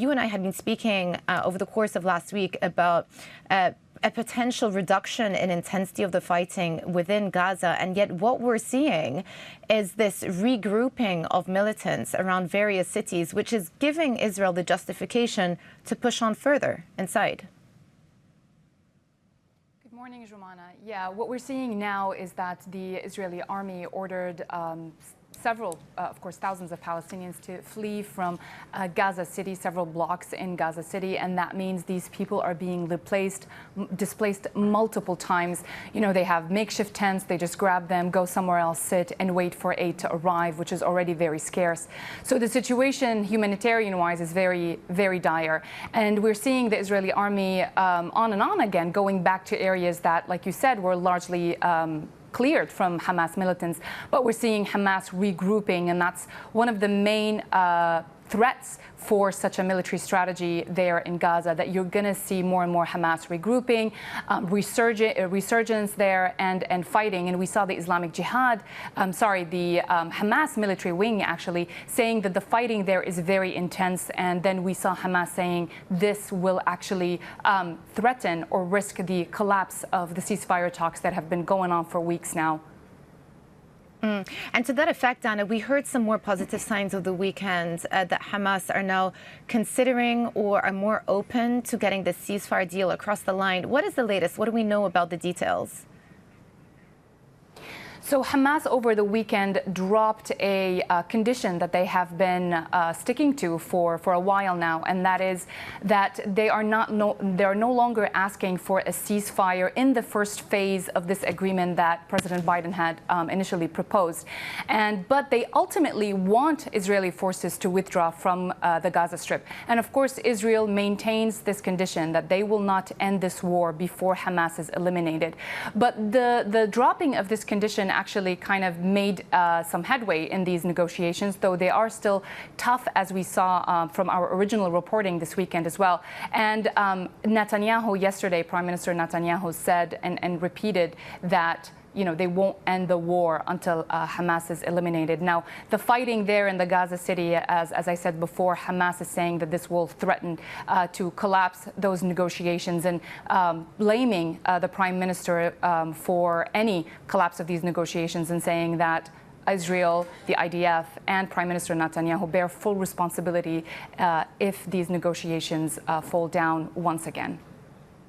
you and I had been speaking over the course of last week about a potential reduction in intensity of the fighting within Gaza. And yet what we're seeing is this regrouping of militants around various cities, which is giving Israel the justification to push on further inside. Good morning, Joumanna. Yeah, what we're seeing now is that the Israeli army ordered several, of course, thousands of Palestinians to flee from Gaza City, several blocks in Gaza City, and that means these people are being displaced multiple times. You know, they have makeshift tents, they just grab them, go somewhere else, sit, and wait for aid to arrive, which is already very scarce. So the situation, humanitarian-wise, is very, very dire. And we're seeing the Israeli army on and on again, going back to areas that, like you said, were largely cleared from Hamas militants, but we're seeing Hamas regrouping, and that's one of the main threats for such a military strategy there in Gaza, that you're going to see more and more Hamas regrouping, resurgence there, and fighting. And we saw the Islamic Jihad, the Hamas military wing actually saying that the fighting there is very intense. And then we saw Hamas saying this will actually threaten or risk the collapse of the ceasefire talks that have been going on for weeks now. And to that effect, Dana, we heard some more positive signs of the weekend that Hamas are now considering or are more open to getting the ceasefire deal across the line. What is the latest? What do we know about the details? So Hamas over the weekend dropped a condition that they have been sticking to for a while now, and that is that they are no longer asking for a ceasefire in the first phase of this agreement that President Biden had initially proposed, but they ultimately want Israeli forces to withdraw from the Gaza Strip. And of course, Israel maintains this condition that they will not end this war before Hamas is eliminated. But the dropping of this condition actually kind of made some headway in these negotiations, though they are still tough, as we saw from our original reporting this weekend as well. And Netanyahu yesterday, Prime Minister Netanyahu said and repeated that they won't end the war until Hamas is eliminated. Now, the fighting there in the Gaza City, as I said before, Hamas is saying that this will threaten to collapse those negotiations, and blaming the Prime Minister for any collapse of these negotiations, and saying that Israel, the IDF, and Prime Minister Netanyahu bear full responsibility if these negotiations fall down once again.